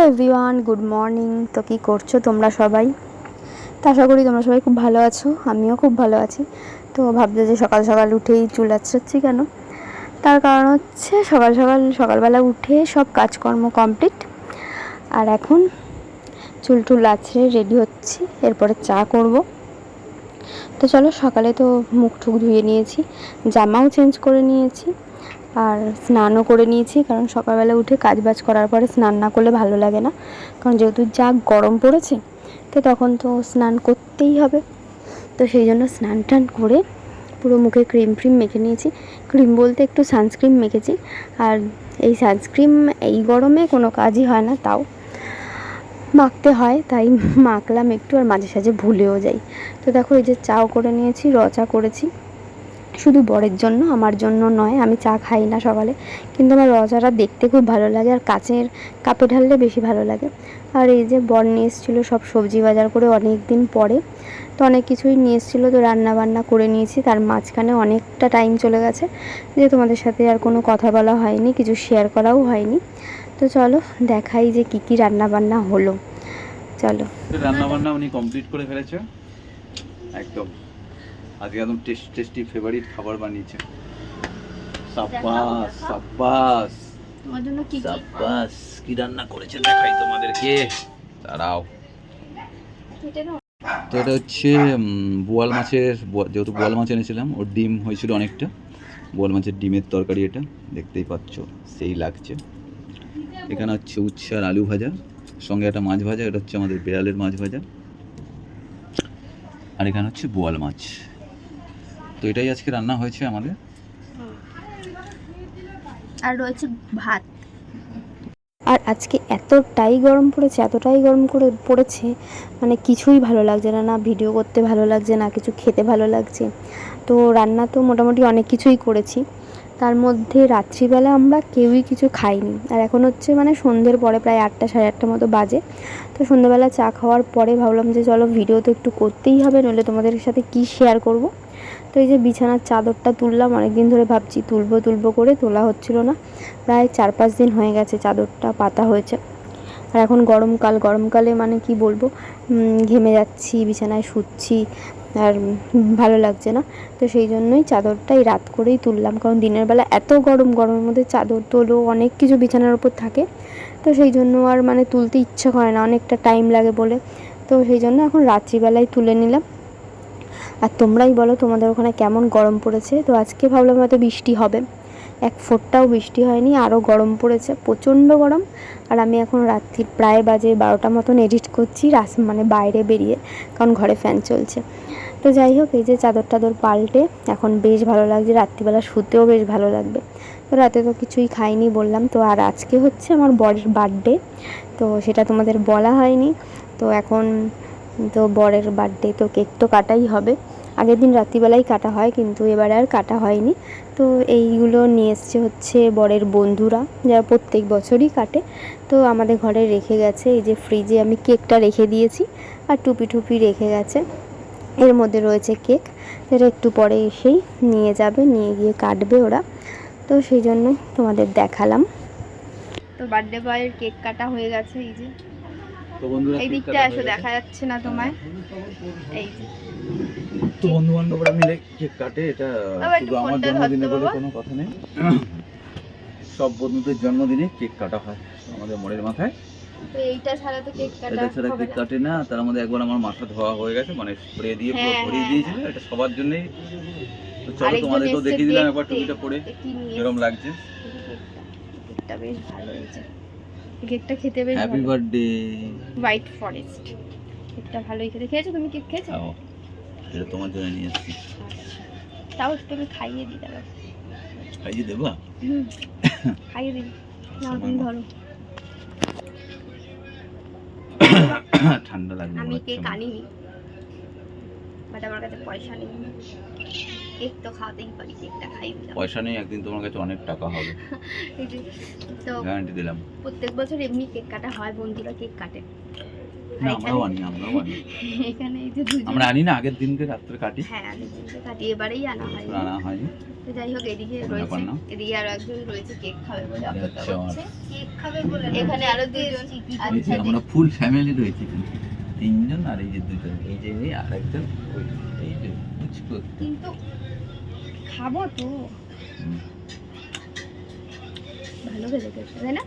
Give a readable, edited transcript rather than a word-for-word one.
Hello everyone, good morning. তো কী করছো তোমরা সবাই? তো আশা করি তোমরা সবাই খুব ভালো আছো, আমিও খুব ভালো আছি। তো ভাবছো যে সকাল সকাল উঠেই চুল আঁচড়াচ্ছি কেন? তার কারণ হচ্ছে সকালবেলা উঠে সব কাজকর্ম কমপ্লিট, আর এখন চুল টুল আঁচড়ে রেডি হচ্ছি, এরপরে চা করব। তো চলো, সকালে তো মুখ টুক ধুয়ে নিয়েছি, জামাও চেঞ্জ করে নিয়েছি, আর স্নানও করে নিয়েছি। কারণ সকালবেলা উঠে কাজবাজ করার পরে স্নান না করলে ভালো লাগে না, কারণ যেহেতু যা গরম পড়েছে, তো তখন তো স্নান করতেই হবে। তো সেই জন্য স্নান টান করে পুরো মুখে ক্রিম ফ্রিম মেখে নিয়েছি। ক্রিম বলতে একটু সানস্ক্রিন মেখেছি, আর এই সানস্ক্রিন এই গরমে কোনো কাজই হয় না, তাও মাখতে হয়, তাই মাখলাম একটু, আর মাঝে সাঝে ভুলেও যাই। তো দেখো, এই যে চাও করে নিয়েছি, চা করেছি শুধু বরের জন্য, আমার জন্য নয়। আমি চা খাই না সকালে, কিন্তু আমার চাটা দেখতে খুব ভালো লাগে, আর কাচের কাপে ঢাললে বেশি ভালো লাগে। আর এই যে বর নিয়ে এসেছিলো সব সবজি বাজার করে অনেক দিন পরে, তো অনেক কিছুই নিয়ে এসেছিলো, তো রান্না বান্না করে নিয়েছি। তার মাঝখানে অনেকটা টাইম চলে গেছে, যে তোমাদের সাথে আর কোনো কথা বলা হয়নি, কিছু শেয়ার করাও হয়নি। তো চলো দেখাই যে কী কী রান্না বান্না হলো। চলো, রান্না বান্না উনি কমপ্লিট করে ফেলেছে একদম। আজকে একদম টেস্টি ফেভারিট খাবার বানিয়েছে। সাব্বাস সাব্বাস তোমার জন্য কি সাব্বাস, কি রান্না করেছে দেখাই তোমাদেরকে, দাঁড়াও। তো এটা হচ্ছে বোয়াল মাছের, যেহেতু বোয়াল মাছ এনেছিলাম, ওর ডিম হয়েছিল অনেকটা, বোয়াল মাছের ডিমের তরকারি, এটা দেখতেই পাচ্ছ, সেই লাগছে। এখানে হচ্ছে উচ্ছে আর আলু ভাজা, সঙ্গে একটা মাছ ভাজা, এটা হচ্ছে আমাদের বিড়ালের মাছ ভাজা, আর এখানে হচ্ছে বোয়াল মাছ। তো এটাই আজকে রান্না হয়েছে আমাদের। আর রয়েছে ভাত। আর আজকে এতটাই গরম পড়েছে, মানে কিছুই ভালো লাগছে না, না ভিডিও করতে ভালো লাগছে, না কিছু খেতে ভালো লাগছে। তো রান্না তো মোটামুটি অনেক কিছুই করেছি, তার মধ্যে রাত্রিবেলা আমরা কেউই কিছু খাইনি। আর এখন হচ্ছে মানে সন্ধ্যের পরে প্রায় 8টা সাড়ে 8টা মতো বাজে। তো সন্ধ্যেবেলা চা খাওয়ার পরে ভাবলাম যে চলো ভিডিও তো একটু করতেই হবে, নইলে তোমাদের সাথে কি শেয়ার করব। তো এই যে বিছানার চাদরটা তুললাম, অনেকদিন ধরে ভাবছি তুলবো করে তোলা হচ্ছিল না। প্রায় 4-5 দিন হয়ে গেছে চাদরটা পাতা হয়েছে। আর এখন গরমকালে মানে কি বলবো, ঘেমে যাচ্ছি, বিছানায় শুচ্ছি, আর ভালো লাগছে না। তো সেই জন্যই চাদরটা এই রাত করেই তুললাম, কারণ দিনের বেলা এত গরমের মধ্যে চাদর তোলো, অনেক কিছু বিছানার ওপর থাকে, তো সেই জন্য আর মানে তুলতে ইচ্ছা করে না, অনেকটা টাইম লাগে বলে। তো সেই জন্য এখন রাত্রিবেলায় তুলে নিলাম। আর তোমরাই বলো তোমাদের ওখানে কেমন গরম পড়েছে? তো আজকে ভাবলাম হয়তো বৃষ্টি হবে, এক ফোঁটাও বৃষ্টি হয়নি, আরও গরম পড়েছে, প্রচণ্ড গরম। আর আমি এখন রাত্রি প্রায় বাজে 12টা মতন এডিট করছি, মানে বাইরে বেরিয়ে, কারণ ঘরে ফ্যান চলছে। তো যাই হোক, এই যে চাদর টাদর পাল্টে এখন বেশ ভালো লাগছে, রাত্রিবেলা শুতেও বেশ ভালো লাগবে। তো রাতে তো কিছুই খাইনি বললাম তো, আর আজকে হচ্ছে আমার বরের বার্থডে, তো সেটা তোমাদের বলা হয়নি। তো এখন তো বরের বার্থডে, তো কেক তো কাটাই হবে। আগের দিন রাত্রিবেলাই কাটা হয়, কিন্তু এবারে আর কাটা হয়নি। তো এইগুলো নিয়ে এসছে হচ্ছে বরের বন্ধুরা, যারা প্রত্যেক বছরই কাটে। তো আমাদের ঘরে রেখে গেছে, এই যে ফ্রিজে আমি কেকটা রেখে দিয়েছি, আর টুপি রেখে গেছে, এর মধ্যে রয়েছে কেক। সেটা একটু পরে এসেই নিয়ে যাবে, নিয়ে গিয়ে কাটবে ওরা। তো সেই জন্য তোমাদের দেখালাম। তো বার্থডে বয়ের কেক কাটা হয়ে গেছে, এই যে তো বন্ধুরা, এই দিকটা আসো, দেখা যাচ্ছে না তোমায়। এই যে তো বন্ধু বান্ধবরা মিলে কেক কাটে, এটা শুধু আমার জন্মদিনে বলে কোনো কথা নেই, সব বন্ধুদের জন্মদিনে কেক কাটা হয় আমাদের মোড়ের মাথায়। তো এইটা ছাড়া তো কেক কাটা, এটা ছাড়া কেক কাটে না। তার মধ্যে একবার আমার মাথা ধোয়া হয়ে গেছে, মানে স্প্রে দিয়ে পুরো ভরিয়ে দিয়েছিল, এটা সবার জন্যই। তো চলো তোমাদেরকেও দেখিয়ে দিলাম একবার টুপিটা পরে কিরকম লাগছে। কেকটা বেশ ভালো হয়েছে, কেকটা খেতে বেশ হ্যাপি বার্থডে হোয়াইট ফরেস্ট। কেকটা ভালোই খেয়েছো তুমি? কেক খেয়েছো? এটা তোমার জন্য নিয়ে এসেছি। তাও একটু আমি খাইয়ে দিই, দাঁড়াও। খাইয়ে দেবা? খাইয়ে দিই, নাও তুমি ধরো। ঠান্ডা লাগবে। আমি কেক আনিনি, বাট আমার কাছে পয়সা নেই, কেক তো খাওয়াতেই পারি, কেকটা খাইয়ে দিলাম। পয়সা নেই, একদিন তোমার কাছে অনেক টাকা হবে, তো গ্যারান্টি দিলাম। প্রত্যেক বছর এমনি কেক কাটা হয়, বন্ধুরা কেক কাটে। না আমরাও আনি এখানে এই যে দুজন আমরা আনি না, আগের দিনকে রাত্রে কাটি, হ্যাঁ আগের দিনকে কাটি, এবারেই আনা হয়। আনা হয়নি। তো যাই হোক, এদিকে রান্না রয়েছে, বান্না। এদিকে আরো একজন রয়েছে কেক খাবে বলে অপেক্ষা আচ্ছা। করছে। কেক খাবে বলে এখানে আরো দুজন। এই আচ্ছা যে আমরা ফুল ফ্যামিলি রয়েছে এখানে, 3 জন আর এই যে 2 জন, এই যে মেয়ে আর একজন ওই এই যে পুচকু। কিন্তু খাবো তো, হুম। ভালো খেতে খেতে, তাই না?